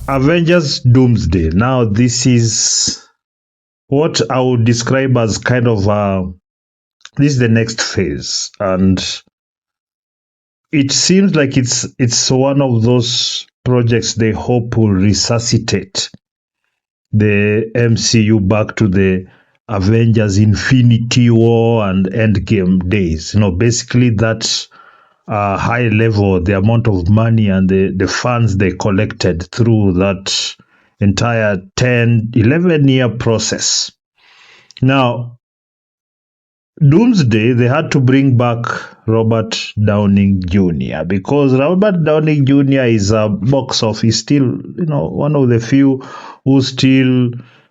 Avengers Doomsday. Now, this is what I would describe as kind of this is the next phase, and it seems like it's one of those projects they hope will resuscitate the MCU back to the Avengers Infinity War and Endgame days. Basically that high level, the amount of money and the funds they collected through that entire 11-year process. Now, Doomsday, they had to bring back Robert Downey Jr. because Robert Downey Jr. is a box office, still, one of the few who still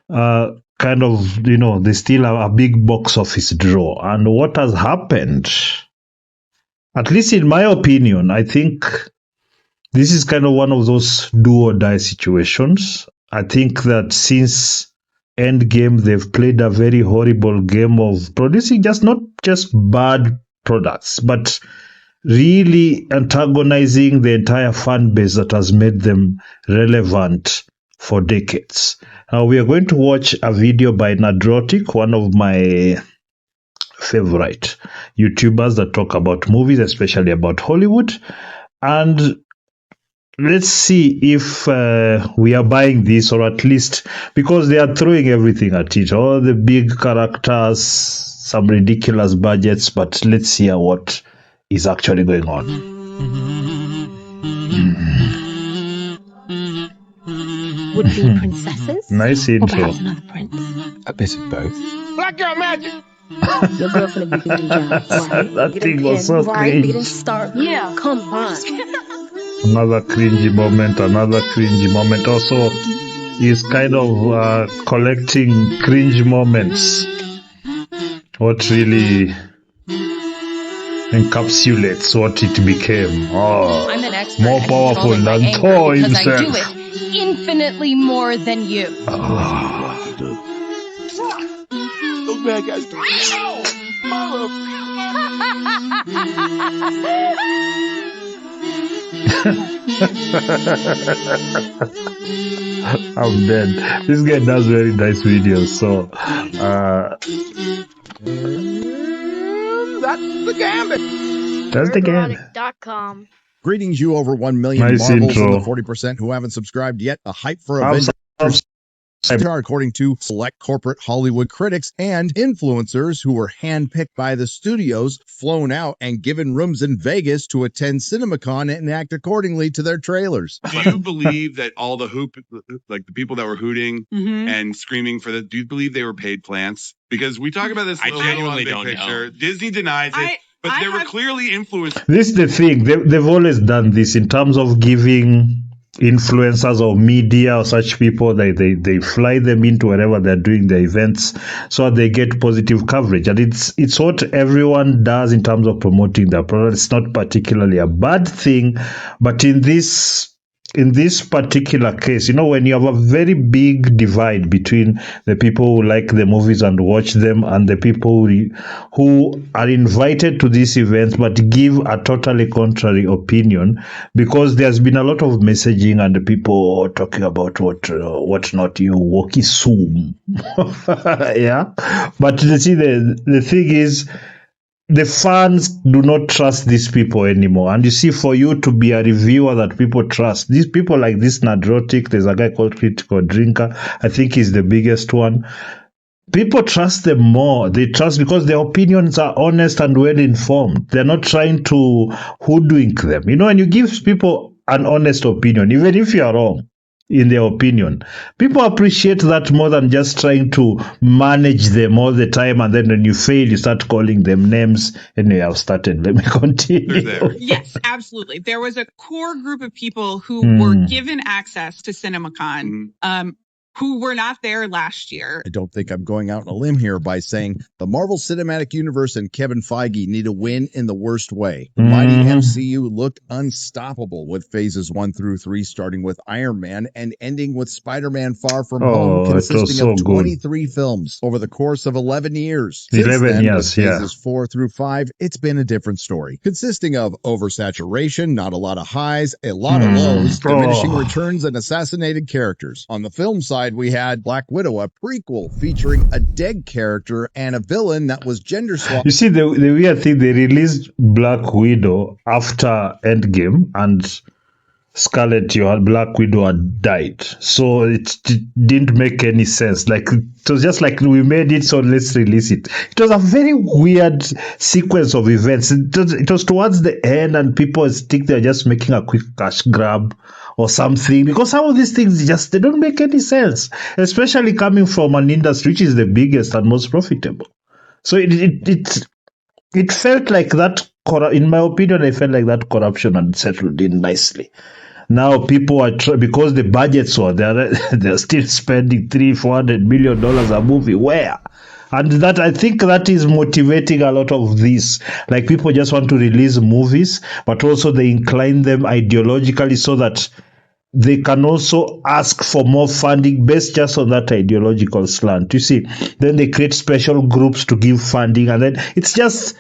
kind of, they still have a big box office draw. And what has happened, at least in my opinion, I think this is kind of one of those do or die situations. I think that since Endgame, they've played a very horrible game of producing not just bad products, but really antagonizing the entire fan base that has made them relevant for decades. Now, we are going to watch a video by Nadrotic, one of my favorite YouTubers that talk about movies, especially about Hollywood. And let's see if we are buying this, or at least because they are throwing everything at it, all the big characters, some ridiculous budgets, but let's hear what is actually going on. Would be princesses? Nice Or intro. perhaps another prince? A bit of both. Black girl magic. Your girlfriend would be thinking down. That thing was so Right? We cringe. didn't start. Yeah. Come on. Another cringy moment, Also, he's kind of collecting cringe moments. What really encapsulates what it became. Oh, I'm an expert more at powerful controlling my than anger Thor because himself. I do it infinitely more than you. Those bad guys. I'm dead. This guy does very nice videos, so That's the gambit. that's the game. Erotic.com. Greetings, you over 1 million Nice marbles intro. and the 40% who haven't subscribed yet. A hype for I'm Avengers subscribed. according to select corporate Hollywood critics and influencers who were handpicked by the studios, flown out, and given rooms in Vegas to attend CinemaCon and act accordingly to their trailers. Do you believe that all the the people that were hooting and screaming for do you believe they were paid plants? Because we talk about this I genuinely big don't picture. know. Disney denies it, but they were clearly influenced. This is the thing. They've always done this in terms of giving influencers or media or such people. They fly them into wherever they're doing the events so they get positive coverage. And it's what everyone does in terms of promoting their product. It's not particularly a bad thing, but in this particular case, when you have a very big divide between the people who like the movies and watch them and the people who are invited to these events but give a totally contrary opinion, because there's been a lot of messaging and the people talking about what not, you walkie soon. Yeah. But you see, the thing is, the fans do not trust these people anymore. And you see, for you to be a reviewer that people trust, these people like this Nadrotic, there's a guy called Critical Drinker, I think he's the biggest one. People trust them more. They trust because their opinions are honest and well informed. They're not trying to hoodwink them. When you give people an honest opinion, even if you are wrong in their opinion, people appreciate that more than just trying to manage them all the time, and then when you fail you start calling them names. Anyway, I've started. Let me continue. Yes, absolutely. There was a core group of people who were given access to CinemaCon who were not there last year. I don't think I'm going out on a limb here by saying the Marvel Cinematic Universe and Kevin Feige need a win in the worst way. The mighty MCU looked unstoppable with phases 1 through 3, starting with Iron Man and ending with Spider-Man Far From Home, it was consisting so of good. 23 films over the course of 11 years. Since 11 then, years, with yeah. phases 4 through 5, it's been a different story, consisting of oversaturation, not a lot of highs, a lot of lows, diminishing returns, and assassinated characters. On the film side, we had Black Widow, a prequel featuring a dead character and a villain that was gender swapped. You see, the weird thing, they released Black Widow after Endgame, and Scarlet, your Black Widow had died. So it didn't make any sense. Like, it was just like, we made it, so let's release it. It was a very weird sequence of events. It was towards the end, and people think they're just making a quick cash grab or something, because some of these things they don't make any sense, especially coming from an industry which is the biggest and most profitable. So it felt like that, in my opinion, I felt like that corruption had settled in nicely. Now people are because the budgets were there, they're still spending $300-400 million a movie. Where? And that, I think that is motivating a lot of this. Like, people just want to release movies, but also they incline them ideologically so that they can also ask for more funding based just on that ideological slant. You see, then they create special groups to give funding, and then it's just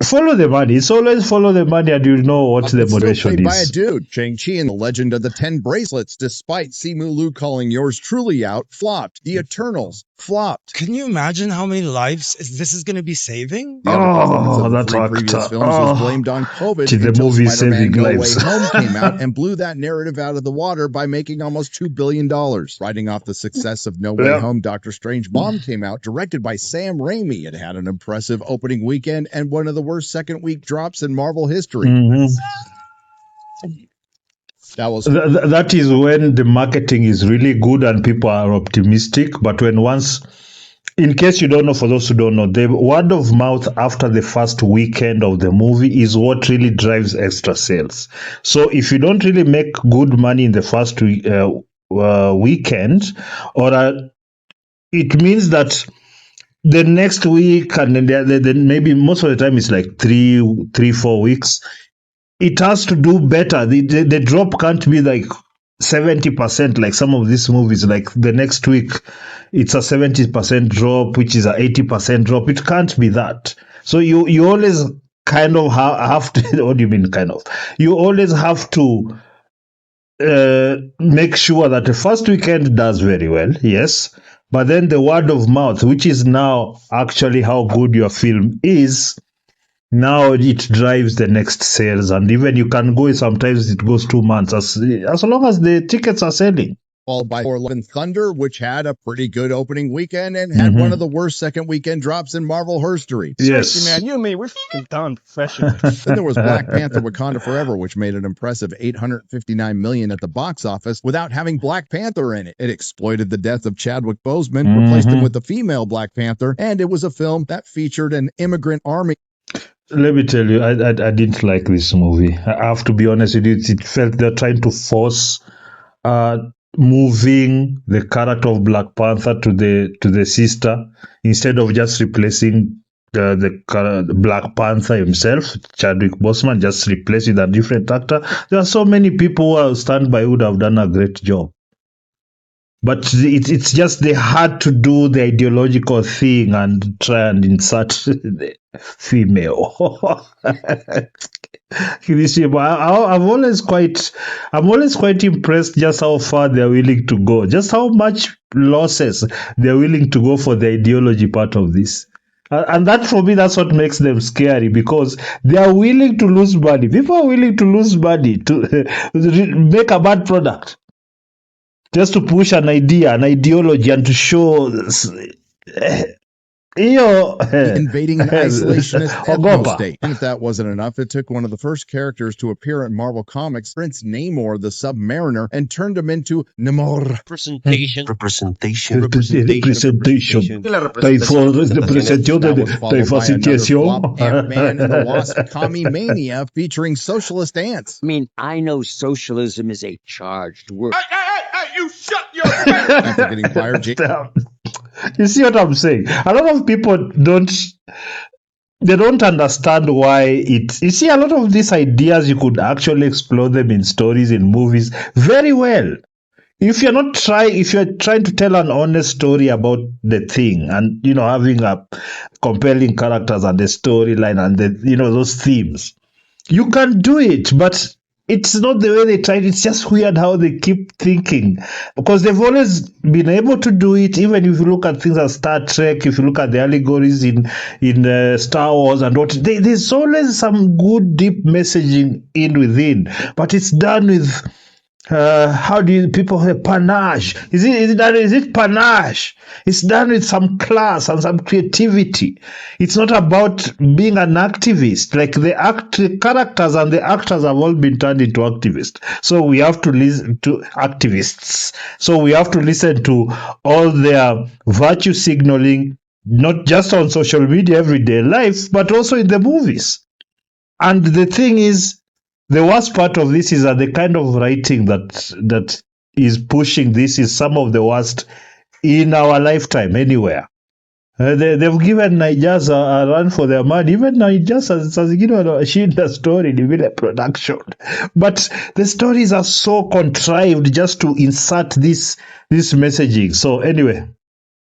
follow the money. It's always follow the money, and you know what the motivation played by a is. dude. Shang-Chi and the Legend of the 10 Bracelets, despite Simu Liu calling Yours Truly out, flopped. The Eternals flopped. Can you imagine how many lives this is going to be saving? The underperformance of the that 3 previous actor. films was blamed on COVID The until movie Spider-Man saving No Way lives. Home came out and blew that narrative out of the water by making almost $2 billion. Riding off the success of No Way Yep. Home, Doctor Strange Mom came out, directed by Sam Raimi. It had an impressive opening weekend and one of the worst second-week drops in Marvel history. That was That is when the marketing is really good and people are optimistic. But when once, in case you don't know, for those who don't know, the word of mouth after the first weekend of the movie is what really drives extra sales. So if you don't really make good money in the first weekend, it means that the next week, and then maybe most of the time it's like 3-4 weeks, it has to do better. The drop can't be like 70%, like some of these movies. Like the next week, it's a 70% drop, which is a 80% drop. It can't be that. So you always kind of have to. What do you mean, kind of? You always have to make sure that the first weekend does very well, yes, but then the word of mouth, which is now actually how good your film is, now it drives the next sales. And even you can go, sometimes it goes 2 months, as long as the tickets are selling. Followed by Thor: Love and Thunder, which had a pretty good opening weekend and had one of the worst second weekend drops in Marvel history. Yes. Seriously, man, you and me, we're fucking done professionally. Then there was Black Panther: Wakanda Forever, which made an impressive $859 million at the box office without having Black Panther in it. It exploited the death of Chadwick Boseman, replaced him with the female Black Panther, and it was a film that featured an immigrant army. Let me tell you, I didn't like this movie. I have to be honest with you. It felt they're trying to force moving the character of Black Panther to the sister, instead of just replacing the Black Panther himself, Chadwick Boseman, just replace with a different actor. There are so many people who are standby who would have done a great job. But it's just they had to do the ideological thing and try and insert the female. I'm always quite impressed just how far they're willing to go, just how much losses they're willing to go for the ideology part of this. And that, for me, that's what makes them scary, because they are willing to lose money. People are willing to lose money to make a bad product, just to push an idea, an ideology, and to show Hiyo invading an isolationist ethno ogopa. state. And if that wasn't enough, it took one of the first characters to appear in Marvel Comics, Prince Namor the Submariner, and turned him into Namor. Representation. Representation. That was followed by another flop, Ant-Man and the Wasp Commie Mania featuring socialist ants. I mean, I know socialism is a charged word. Hey, you shut your face! After getting fired, You see what I'm saying? A lot of people don't understand why it. You see, a lot of these ideas you could actually explore them in stories, in movies, very well. If you're trying to tell an honest story about the thing, and having a compelling characters and the storyline and those themes, you can do it, but it's not the way they tried. It's just weird how they keep thinking, because they've always been able to do it. Even if you look at things like Star Trek, if you look at the allegories in Star Wars and what, there's always some good deep messaging within, but it's done with how do people say panache? Is it panache? It's done with some class and some creativity. It's not about being an activist. Like the characters and the actors have all been turned into activists. So we have to listen to activists. So we have to listen to all their virtue signaling, not just on social media, everyday life, but also in the movies. And the thing is, the worst part of this is that the kind of writing that is pushing this is some of the worst in our lifetime anywhere. They've given Nigerians a run for their money. Even Nigerians has given a story in the production. But the stories are so contrived just to insert this messaging. So anyway,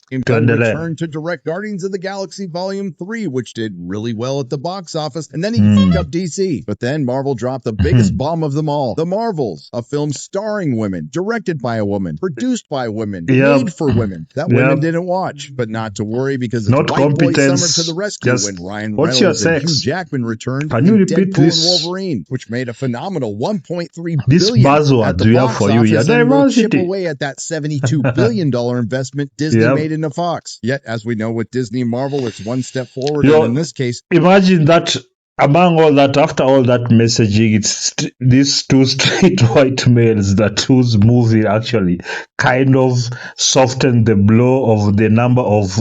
Then returned to direct Guardians of the Galaxy Volume 3, which did really well at the box office, and then he fucked up DC. But then Marvel dropped the biggest bomb of them all, The Marvels, a film starring women, directed by a woman, produced by women, made for women, that women didn't watch. But not to worry, because it's Not White Boy competence, Summer to the rescue just when Ryan what's your Reynolds and sex? Hugh Jackman returned Can you in repeat Deadpool this? and Wolverine, which made a phenomenal $1.3 This billion buzzword at the we have box for you, office and will chip diversity. away at that $72 billion investment Disney made into Fox. Yet, as we know with Disney and Marvel, it's one step forward, and in this case, imagine that among all that, after all that messaging, it's these two straight white males whose movie actually kind of softened the blow of the number of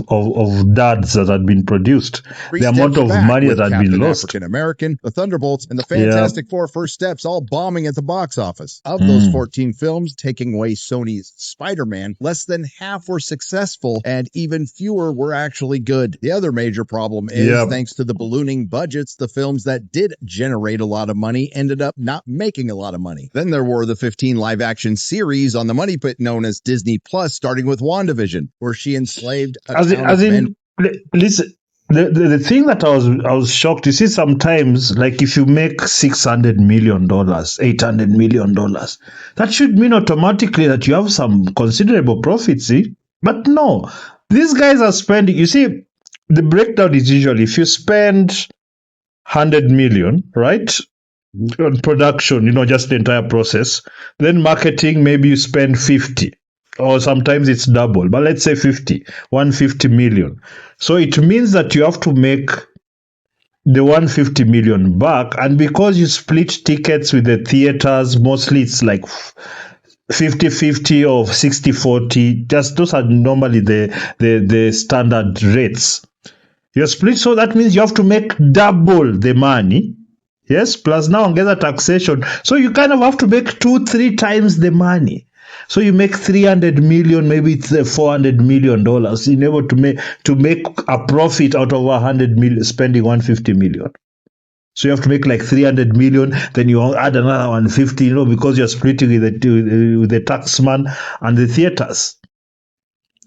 dads that had been produced, the amount of money that had been lost. African American, the Thunderbolts, and the Fantastic Four: First Steps all bombing at the box office. Of those 14 films, taking away Sony's Spider-Man, less than half were successful, and even fewer were actually good. The other major problem is, thanks to the ballooning budgets, the films that did generate a lot of money ended up not making a lot of money. Then there were the 15 live-action series on the money pit known as Disney Plus, starting with WandaVision, where she enslaved a town of men. Listen, the thing that I was shocked, you see, sometimes, like if you make $600 million, $800 million, that should mean automatically that you have some considerable profits, see? But no, these guys are spending, you see, the breakdown is usually if you spend 100 million, right, on production, just the entire process, then marketing, maybe you spend 50, or sometimes it's double, but let's say 150 million. So it means that you have to make the 150 million back, and because you split tickets with the theaters, mostly it's like 50-50 or 60-40, just those are normally the standard rates. You're split, so that means you have to make double the money. Yes, plus now ongeza taxation. So you kind of have to make 2-3 times the money. So you make 300 million, maybe it's $400 million in able to make a profit out of 100 million, spending 150 million. So you have to make like 300 million, then you add another 150, because you're splitting with the taxman and the theaters.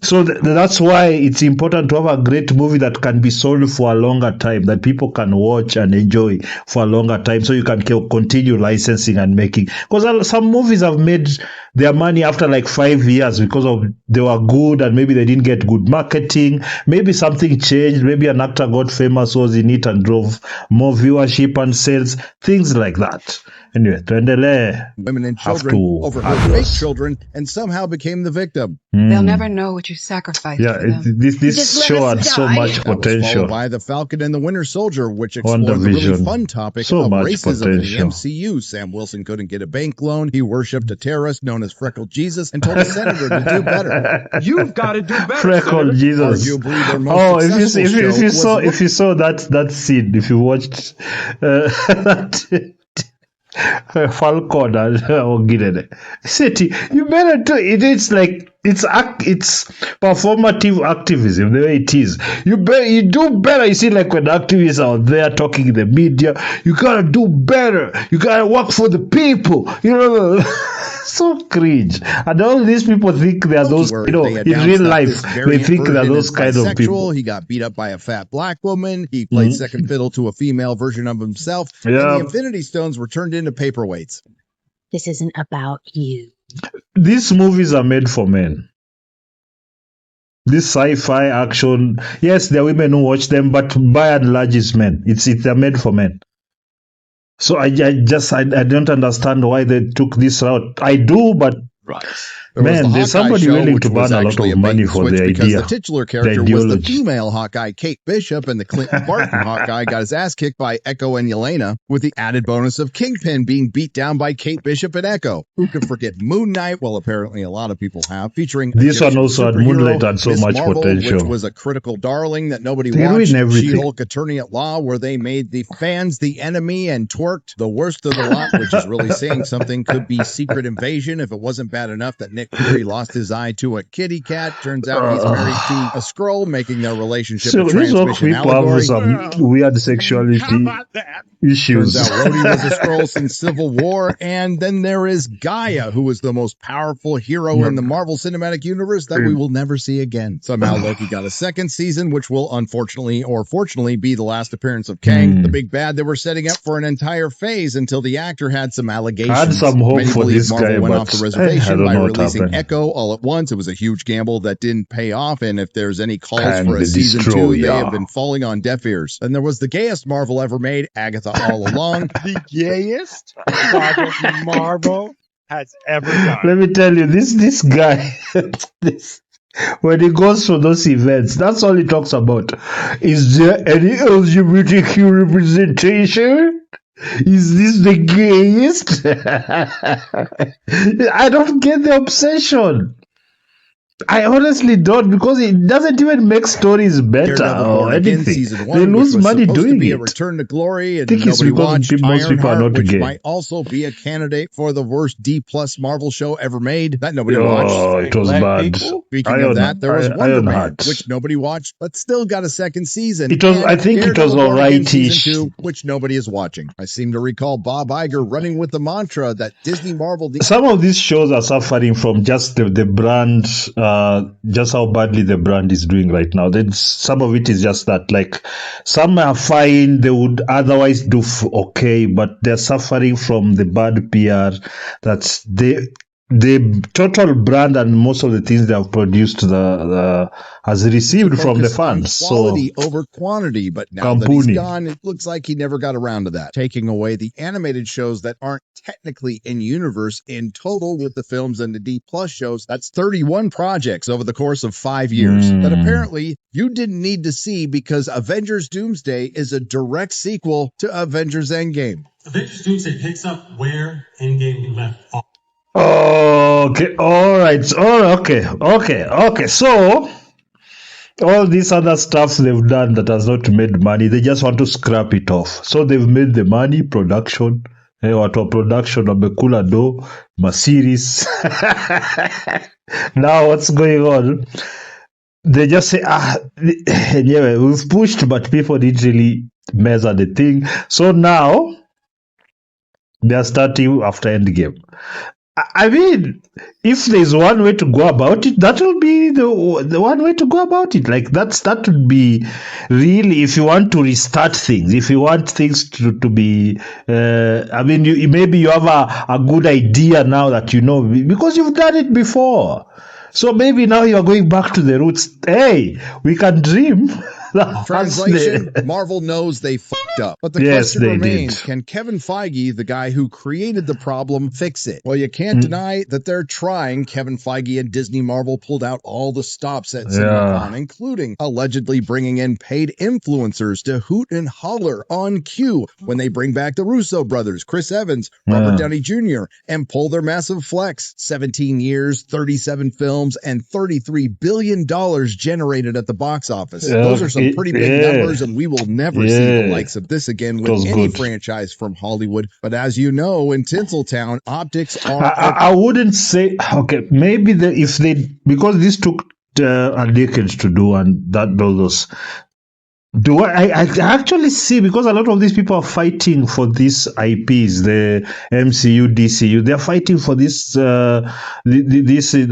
So that's why it's important to have a great movie that can be sold for a longer time, that people can watch and enjoy for a longer time, so you can continue licensing and making. Because some movies have made their money after like 5 years because they were good and maybe they didn't get good marketing. Maybe something changed. Maybe an actor got famous, was in it and drove more viewership and sales, things like that. Anyway, tuendelee. women and Have children to over her add fake those. children and somehow became the victim. They'll never know what you sacrificed Yeah, for them. this Just let show us had so die. much That was potential. followed by The Falcon and the Winter Soldier, which explored the really WandaVision. fun topic So of much racism in the potential. MCU. Sam Wilson couldn't get a bank loan. He worshipped a terrorist known as Freckled Jesus and told a senator to do better. You've got to do better. Freckled Senator. Jesus. Arguably their most Oh, successful show if you saw that scene, if you watched that Falcon and Ogirene, I said to you, you better do it. It's like it's performative activism the way it is. You do better. You see, like when activists are out there talking in the media, you gotta do better. You gotta work for the people. You know. So cringe. And all these people think they are those, where you know, they in announced real that life, this they variant think they're version those is kind of bisexual. people. He got beat up by a fat black woman. He played second fiddle to a female version of himself. And Yeah. the Infinity Stones were turned into paperweights. This isn't about you. These movies are made for men. This sci-fi action, yes, there are women who watch them, but by and large, it's men. They're made for men. So I don't understand why they took this route. I do, but There was man, the there's Hawkeye somebody show, willing which to was burn a lot actually of bait money and for switch the because idea. the titular character was the ideology. female Hawkeye, Kate Bishop, and the Clinton Barton Hawkeye got his ass kicked by Echo and Yelena, with the added bonus of Kingpin being beat down by Kate Bishop and Echo. Who could forget Moon Knight? Well, apparently a lot of people have, featuring This one Egyptian also had superhero Moonlight had so Miss much Marvel, potential. which was a critical darling that nobody They ruin watched. everything. She-Hulk Attorney at Law, where they made the fans the enemy and twerked the worst of the lot, which is really saying something. Could be Secret Invasion if it wasn't bad enough that Nick Fury lost his eye to a kitty cat. Turns out he's married to a Skrull, making their relationship So a these all transmission people allegory. have some weird sexuality issues. Turns out Rhodey was a Skrull since Civil War. And then there is Gaia, who is the most powerful hero in the Marvel Cinematic Universe that we will never see again. Somehow Loki got a second season, which will unfortunately or fortunately be the last appearance of Kang, the big bad they were setting up for an entire phase until the actor had some allegations. I had some hope Many for believe this Marvel guy, went but off the I reservation don't by know what releasing happened. Echo all at once. It was a huge gamble that didn't pay off, and if there's any calls And for a the season 2, Destroyer. they have been falling on deaf ears. And there was the gayest Marvel ever made, Agatha All Along. The gayest project Marvel has ever done. Let me tell you, this guy, when he goes to those events, that's all he talks about. Is there any LGBTQ representation? Is this the gayest? I don't get the obsession. I honestly don't, because it doesn't even make stories better Daredevil or Born Again anything. season They 1, lose which was money supposed to doing be a it. return to glory, and I think it's nobody because watched most people are Ironheart, not which gay. might also be a candidate for the worst D+ Marvel show ever made. That nobody watched. Oh, it was bad. Speaking of that, there was Wonder Man, Ironheart. which nobody watched, but still got a second season. It was- and I think it was Daredevil Born Again alrightish. season 2, which nobody is watching. I seem to recall Bob Iger running with the mantra that Disney Marvel. Some of these shows are suffering from just the brand, just how badly the brand is doing right now. Then some of it is just that, like, some are fine, they would otherwise do okay, but they're suffering from the bad PR. That's the total brand and most of the things they have produced has received from the Focus on fans. So quality over quantity, but now that he's Campuni. gone, it looks like he never got around to that. Taking away the animated shows that aren't technically in universe in total with the films and the D+ shows, that's 31 projects over the course of 5 years that apparently you didn't need to see because Avengers Doomsday is a direct sequel to Avengers Endgame. Avengers Doomsday picks up where Endgame left off. okay, all right, okay. So all this other stuff they've done that has not made money, they just want to scrap it off. So they've made the money, production, watu wa production wamekula do, ma-series. Now what's going on? They just say, anyway, we've pushed, but people didn't really measure the thing. So now they're starting after Endgame. I mean, if there's one way to go about it, that will be the one way to go about it. Like that would be really, if you want to restart things, if you want things to be, I mean, maybe you have a good idea now that you know, because you've done it before. So maybe now you are going back to the roots. Hey, we can dream. Translation, Marvel knows they fucked up. But the question remains, can Kevin Feige, the guy who created the problem, fix it? Well, you can't deny that they're trying. Kevin Feige and Disney Marvel pulled out all the stops at CinemaCon, including allegedly bringing in paid influencers to hoot and holler on cue when they bring back the Russo brothers, Chris Evans, Robert Downey Jr., and pull their massive flex. 17 years, 37 films, and $33 billion generated at the box office. Those are some pretty big numbers, and we will never see the likes of this again with any franchise from Hollywood. But as you know, in Tinseltown, optics are... I wouldn't say... Okay, maybe if they... Because this took a decade to do, and that those... I actually see, because a lot of these people are fighting for these IPs, the MCU, DCU, they're fighting for these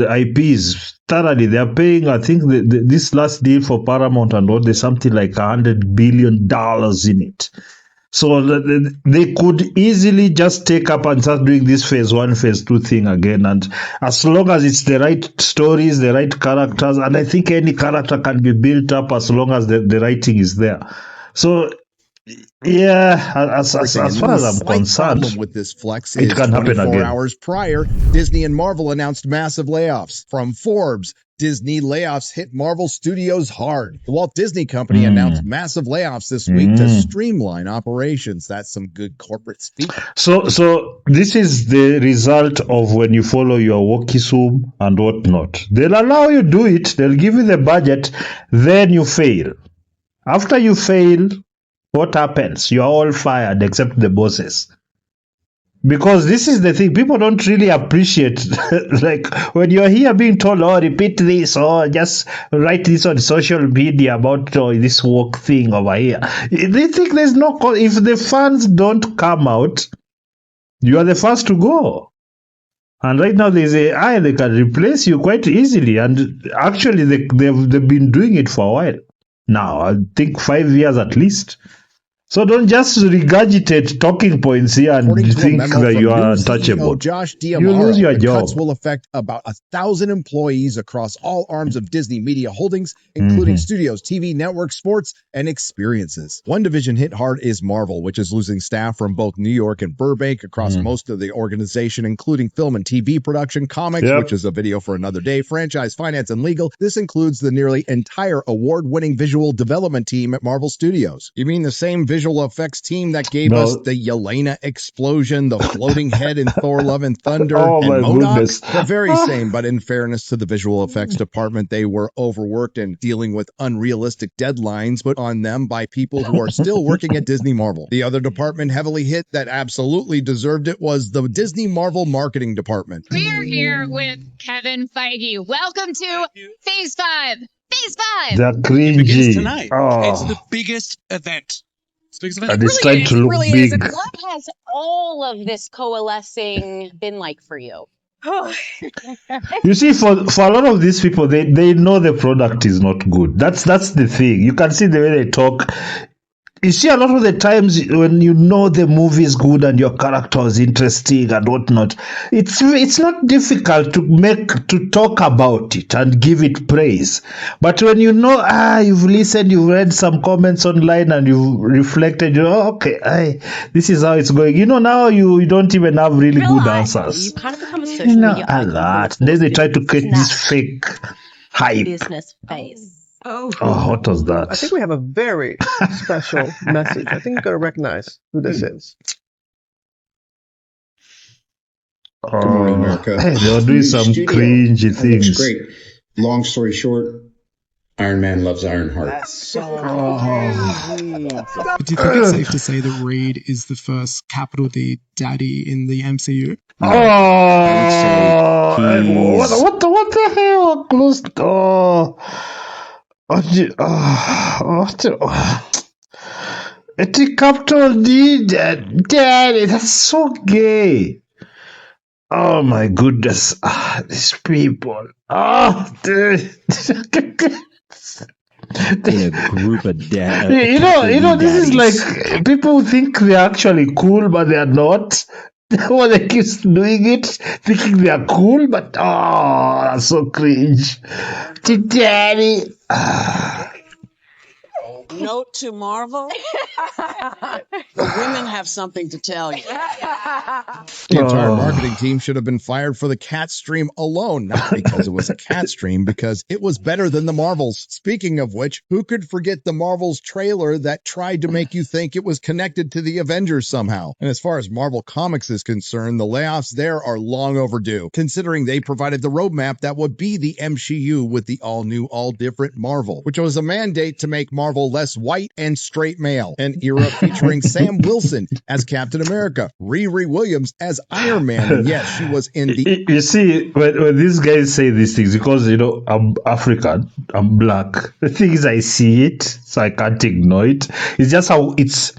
IPs thoroughly. They're paying, I think, this last deal for Paramount and all, there's something like $100 billion in it. So they could easily just take up and start doing this phase 1, phase 2 thing again. And as long as it's the right stories, the right characters, and I think any character can be built up as long as the writing is there. So, yeah, as far as I'm concerned, with this flex it can happen 24 again. hours prior, Disney and Marvel announced massive layoffs. From Forbes, Disney layoffs hit Marvel Studios hard. The Walt Disney Company announced massive layoffs this week to streamline operations. That's some good corporate speak. So this is the result of when you follow your Wokisum and whatnot. They'll allow you do it. They'll give you the budget. Then you fail. After you fail, what happens? You're all fired except the bosses. Because this is the thing, people don't really appreciate, like when you're here being told, oh, repeat this, or just write this on social media about this work thing over here. They think there's no, if the fans don't come out, you are the first to go. And right now there's they can replace you quite easily. And actually they've been doing it for a while now, I think 5 years at least. So don't just regurgitate talking points here and think that you are untouchable. Josh You lose your job. Cuts will affect about 1,000 employees across all arms of Disney Media Holdings, including studios, TV, networks, sports, and experiences. One division hit hard is Marvel, which is losing staff from both New York and Burbank across most of the organization, including film and TV production, comics, which is a video for another day, franchise, finance, and legal. This includes the nearly entire award-winning visual development team at Marvel Studios. You mean the same visual effects team that gave us the Yelena explosion, the floating head in Thor Love and Thunder, and MODOK? The very same, but in fairness to the visual effects department, they were overworked and dealing with unrealistic deadlines put on them by people who are still working at Disney Marvel. The other department heavily hit that absolutely deserved it was the Disney Marvel marketing department. We're here with Kevin Feige. Welcome to Phase 5. Phase 5. They're cringy. Tonight. It's the biggest event. And it's trying to look big. What has all of this coalescing been like for you? You see, for a lot of these people, they know the product is not good. That's the thing. You can see the way they talk. You see, a lot of the times when you know the movie is good and your character is interesting and whatnot, it's not difficult to talk about it and give it praise. But when you know, you've listened, you've read some comments online and you've reflected, okay, this is how it's going. Now you don't even have really good answers. You kind of become a social media a lot. Then they try to create this fake hype. business face. Oh, what was that? I think we have a very special message. I think you're going to recognize who this is. Good morning, America. Hey, they're doing some cringy things. Looks great. Long story short, Iron Man loves Ironheart. That's so But do you think it's safe to say that Reed is the first capital D daddy in the MCU? What the hell? Close. It's a capital D, daddy. That's so gay. Oh my goodness, these people. In a group of dads. This is like people think they're actually cool, but they're not. When they keep doing it, thinking they are cool, but that's so cringe. Daddy. Note to Marvel: the women have something to tell you. The entire marketing team should have been fired for the cat stream alone, not because it was a cat stream, because it was better than the Marvels. Speaking of which, who could forget the Marvels trailer that tried to make you think it was connected to the Avengers somehow? And as far as Marvel Comics is concerned, the layoffs there are long overdue, considering they provided the roadmap that would be the MCU with the all-new, all-different Marvel, which was a mandate to make Marvel less white and straight male, an era featuring Sam Wilson as Captain America, Riri Williams as Iron Man, and yes, she was in the... You see, when these guys say these things, because, I'm African, I'm black, the thing is I see it, so I can't ignore it. It's just how it's...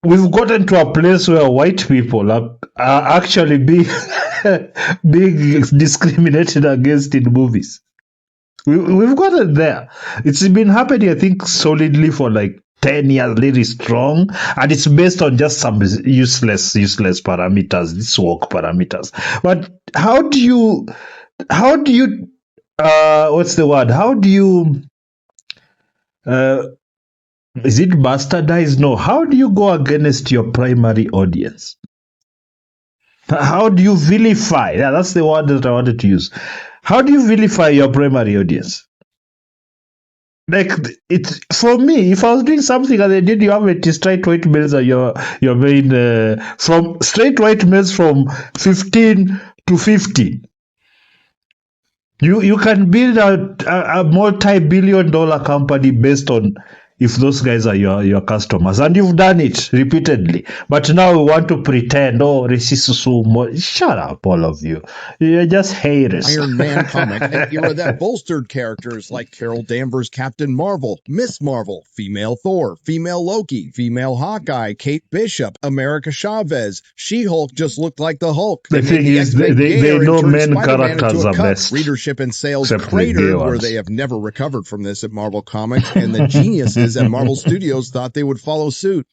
We've gotten to a place where white people are actually being discriminated against in movies. We've gotten there. It's been happening, I think, solidly for like 10 years, really strong, and it's based on just some useless parameters, these work parameters. But how do you what's the word? How do you is it bastardize? No. How do you go against your primary audience? How do you vilify? Yeah, that's the word that I wanted to use. How do you vilify your primary audience? Like, it's for me, if I was doing something and they did, you have a straight white males and you're being from straight white males from 15 to 50. You can build a multi-billion-dollar company based on if those guys are your customers, and you've done it repeatedly. But now we want to pretend, shut up, all of you. You're just haters. Iron Man comic, an era that bolstered characters like Carol Danvers, Captain Marvel, Miss Marvel, female Thor, female Loki, female Hawkeye, Kate Bishop, America Chavez. She-Hulk just looked like the Hulk. The thing is, they know men characters are best. Readership and sales cratered, where they have never recovered from this at Marvel Comics, and the geniuses at Marvel Studios thought they would follow suit.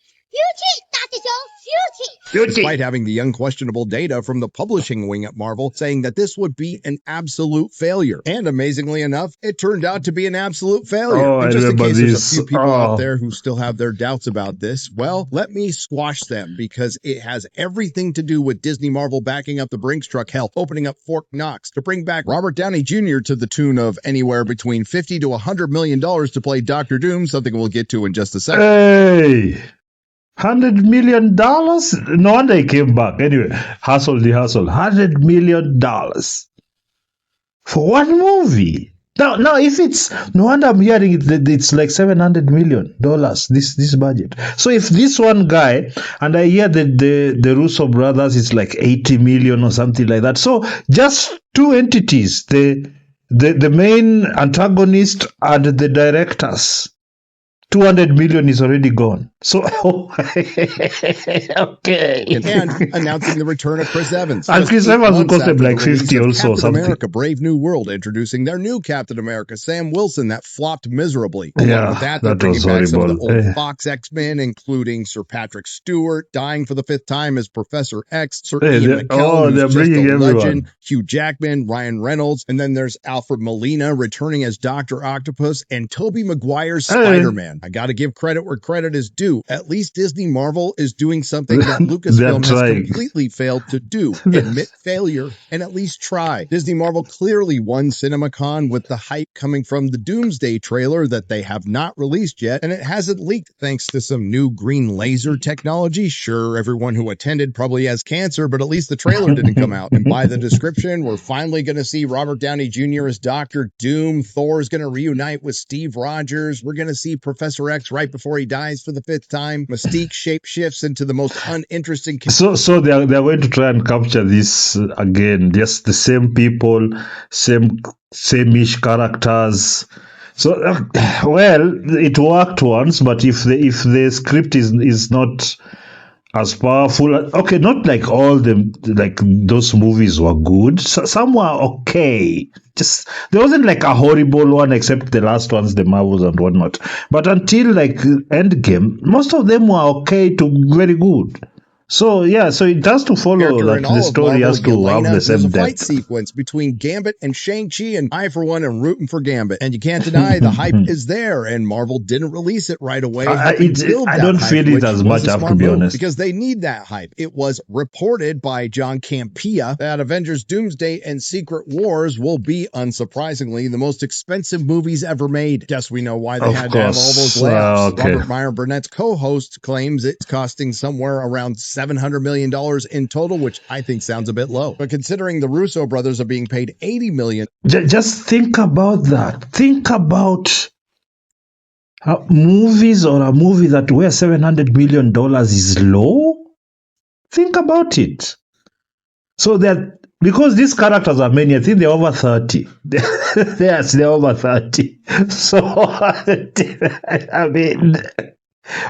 Despite having the unquestionable data from the publishing wing at Marvel saying that this would be an absolute failure. And amazingly enough, it turned out to be an absolute failure. And just in case there's a few people out there who still have their doubts about this, well, let me squash them, because it has everything to do with Disney Marvel backing up the Brinks truck, hell, opening up Fort Knox to bring back Robert Downey Jr. to the tune of anywhere between $50 to $100 million to play Dr. Doom, something we'll get to in just a second. Hey! $100 million? No wonder he came back. Anyway, hustle. $100 million for one movie. Now, if it's no wonder I'm hearing it's like $700 million this budget. So if this one guy, and I hear that the Russo Brothers is like 80 million or something like that. So just two entities, the main antagonist and the directors. 200 million is already gone. So, okay. And announcing the return of Chris Evans. And Chris Evans will cost them like 50 also. Captain America, Brave New World, introducing their new Captain America, Sam Wilson, that flopped miserably. Yeah, with that, they're bringing back some of the old Fox X-Men, including Sir Patrick Stewart, dying for the 5th time as Professor X, Sir Ian McKellen, who's just a legend, Hugh Jackman, Ryan Reynolds, and then there's Alfred Molina returning as Dr. Octopus, and Tobey Maguire's Spider-Man. I gotta give credit where credit is due. At least Disney Marvel is doing something that Lucasfilm has completely failed to do. Admit failure and at least try. Disney Marvel clearly won CinemaCon with the hype coming from the Doomsday trailer that they have not released yet, and it hasn't leaked thanks to some new green laser technology. Sure, everyone who attended probably has cancer, but at least the trailer didn't come out. And by the description, we're finally going to see Robert Downey Jr. as Dr. Doom. Thor's going to reunite with Steve Rogers. We're going to see Professor X right before he dies for the 5th time. Mystique shapeshifts into the most uninteresting. So they're going to try and capture this again. Just the same people, same-ish characters. So well, it worked once, but if the script is not as powerful, okay, not like all them, like those movies were good. So some were okay. Just there wasn't like a horrible one, except the last ones, the Marvels and whatnot. But until like Endgame, most of them were okay to very good. So yeah, so it has to follow Character that in all the of story Marvel, has to have Yelena. the There's same a fight depth. sequence between Gambit and Shang-Chi, and I, for one, am rooting for Gambit. And you can't deny the hype is there, and Marvel didn't release it right away. helping build I that don't hype, feel it which as was much, a I have to smart be move, honest. because they need that hype. It was reported by John Campea that Avengers Doomsday and Secret Wars will be, unsurprisingly, the most expensive movies ever made. Guess we know why they Of had to have all course. those layoffs. Okay. Robert Meyer Burnett's co-host claims it's costing somewhere around $700 million in total, which I think sounds a bit low. But considering the Russo brothers are being paid $80 million. Just think about that. Think about movies, or a movie that where $700 million is low. Think about it. So that, because these characters are many, I think they're over 30. Yes, they're over 30. So, I mean,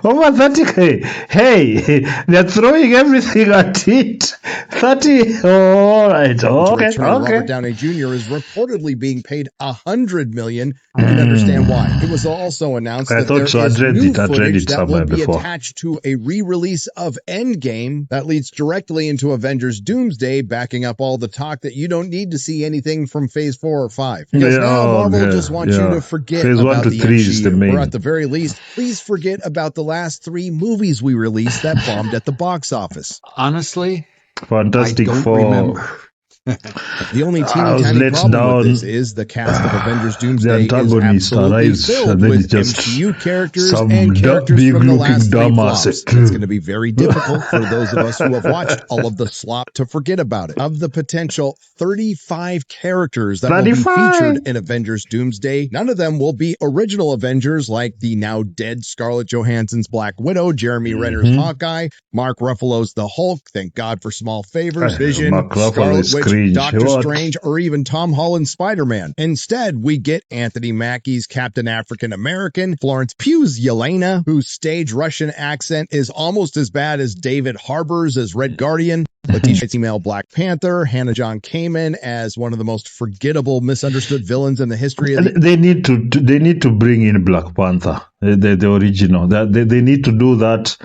over 30. Hey, they're throwing everything at it. 30. Oh, all right. Okay. Robert Downey Jr. is reportedly being paid $100 million. You can understand why. It was also announced I that thought there so. is I read new it. I read footage it that will somewhere be before. attached to a re-release of Endgame that leads directly into Avengers Doomsday, backing up all the talk that you don't need to see anything from Phase 4 or 5. Because now Marvel just wants you to forget Phase 1 about to the 3 is the MCU. main. Or at the very least, please forget about the last 3 movies we released that bombed at the box office. Honestly, Fantastic I don't Four. remember. The only I was teeny tiny let problem down. with this is the cast of Avengers The Doomsday is antagonist absolutely arrives, filled and then with it's just MCU characters some and characters big from the looking last 3 dumbass. flops. It's going to be very difficult for those of us who have watched all of the slop to forget about it. Of the potential 35 characters that will be 35. featured in Avengers Doomsday, none of them will be original Avengers like the now dead Scarlett Johansson's Black Widow, Jeremy Renner's Hawkeye, Mark Ruffalo's the Hulk, thank God for small favors, Vision, Mark Ruffalo Scarlet is Witch, cringe. Doctor What? Strange, or even Tom Holland's Spider-Man. Instead, we get Anthony Mackie's Captain African American, Florence Pugh's Yelena, whose stage Russian accent is almost as bad as David Harbour's as Red Guardian, Letitia female Black Panther, Hannah John Kamen as one of the most forgettable, misunderstood villains in the history of the... They need to bring in Black Panther, the original. They need to do that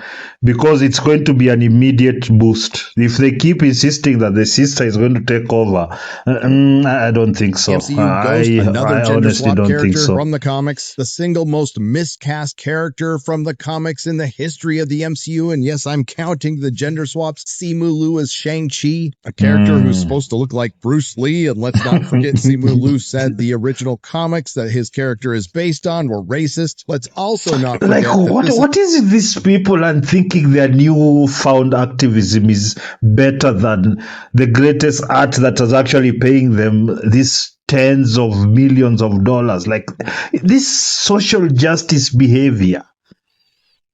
because it's going to be an immediate boost. If they keep insisting that the sister is going to take over, I don't think so. MCU Ghost, another I gender honestly swap don't think character so. from the comics, the single most miscast character from the comics in the history of the MCU, and yes, I'm counting the gender swaps. Simu Liu as Shang-Chi, a character who's supposed to look like Bruce Lee, and let's not forget Simu Liu said the original comics that his character is based on were racist. Let's also not forget Like, what is it these people are thinking their newfound activism is better than the greatest art that is actually paying them this tens of millions of dollars? Like, this social justice behavior.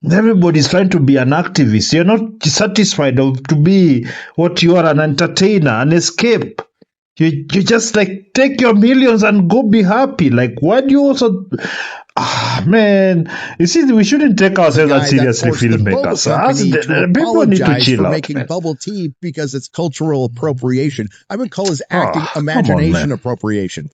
Everybody's trying to be an activist. You're not satisfied to be what you are, an entertainer, an escape. You just like take your millions and go be happy. Like, why do you also... man, you see, we shouldn't take ourselves that seriously, filmmakers. People need to chill out. Making bubble tea because it's cultural appropriation. I would call his acting Come on, imagination man. appropriation.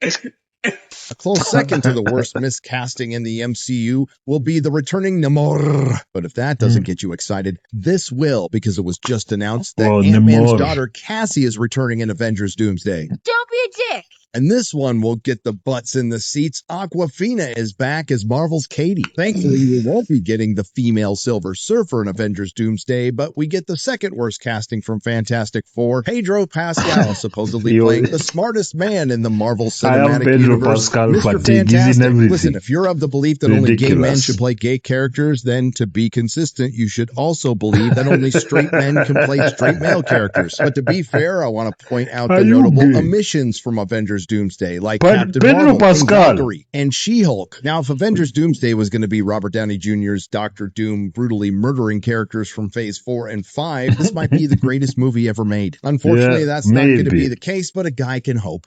A close second to the worst miscasting in the MCU will be the returning Namor. But if that doesn't get you excited, this will, because it was just announced that Ant-Man's Namor. daughter Cassie is returning in Avengers Doomsday. Don't be a dick. And this one will get the butts in the seats. Aquafina is back as Marvel's Katie. Thankfully, we won't be getting the female Silver Surfer in Avengers Doomsday, but we get the second worst casting from Fantastic Four. Pedro Pascal supposedly playing the smartest man in the Marvel Cinematic Pedro Universe. Pascal Mr. fatigue. He's in Fantastic. everything. Listen, if you're of the belief that only gay men Ridiculous. should play gay characters, then to be consistent, you should also believe that only straight men can play straight male characters. But to be fair, I want to point out Are the you notable gay? omissions from Avengers Doomsday, like Captain Pedro Marvel, Pascal. and Valkyrie, and She-Hulk. Now, if Avengers Doomsday was going to be Robert Downey Jr.'s Doctor Doom brutally murdering characters from Phase 4 and 5, this might be the greatest movie ever made. Unfortunately, Yeah, that's not going to maybe. be the case, but a guy can hope.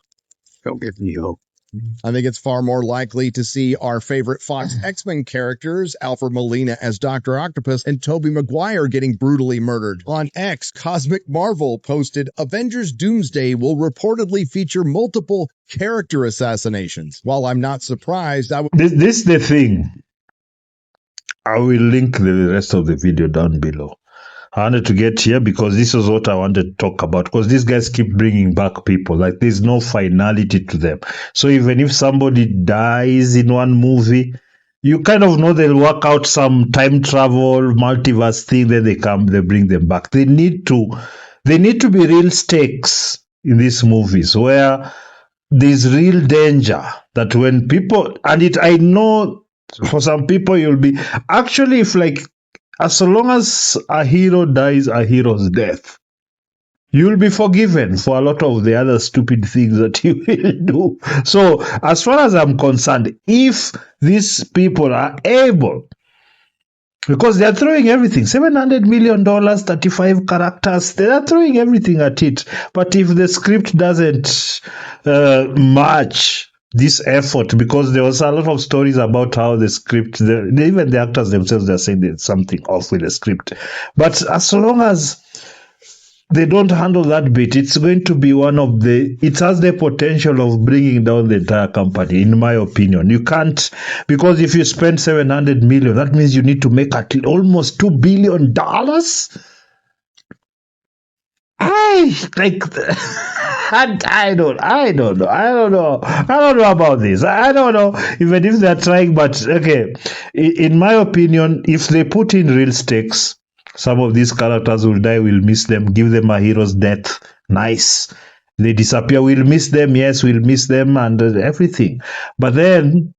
Don't give me hope. I think it's far more likely to see our favorite Fox X-Men characters, Alfred Molina as Dr. Octopus, and Tobey Maguire getting brutally murdered. On X, Cosmic Marvel posted, Avengers Doomsday will reportedly feature multiple character assassinations. While I'm not surprised, This is the thing. I will link the rest of the video down below. I wanted to get here because this is what I wanted to talk about. Because these guys keep bringing back people. Like, there's no finality to them. So even if somebody dies in one movie, you kind of know they'll work out some time travel, multiverse thing. Then they bring them back. They need to be real stakes in these movies where there's real danger that when people, I know for some people you'll be, actually, if like, as long as a hero dies a hero's death, you'll be forgiven for a lot of the other stupid things that you will do. So, as far as I'm concerned, if these people are able, because they're throwing everything, $700 million, 35 characters, they're throwing everything at it. But if the script doesn't match this effort, because there was a lot of stories about how the script, even the actors themselves, they're saying there's something off with the script. But as long as they don't handle that bit, it's going to be it has the potential of bringing down the entire company, in my opinion. You can't, because if you spend $700 million, that means you need to make almost $2 billion. I don't know about this. I don't know even if they're trying, but okay. In my opinion, if they put in real stakes, some of these characters will die, we'll miss them, give them a hero's death. Nice. They disappear, we'll miss them, yes, we'll miss them and everything. But then,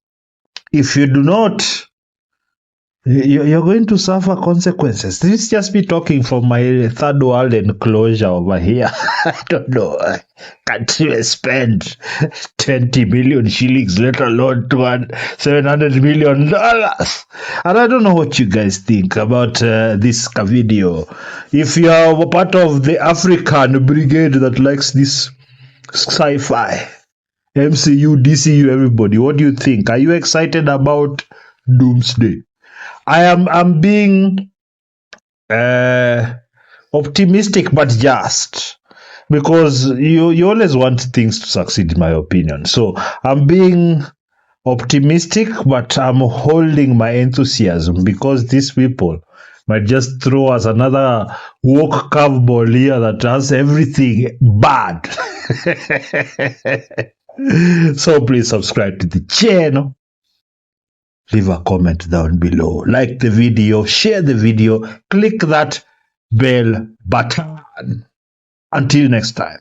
if you do not, you're going to suffer consequences. This is just me talking from my third world enclosure over here. I don't know. I can't even spend 20 million shillings, let alone $700 million. And I don't know what you guys think about this video. If you are part of the African brigade that likes this sci-fi, MCU, DCU, everybody, what do you think? Are you excited about Doomsday? I'm being optimistic, but just because you always want things to succeed, in my opinion. So I'm being optimistic, but I'm holding my enthusiasm because these people might just throw us another woke curveball here that has everything bad. So please subscribe to the channel. Leave a comment down below. Like the video, share the video, click that bell button. Until next time.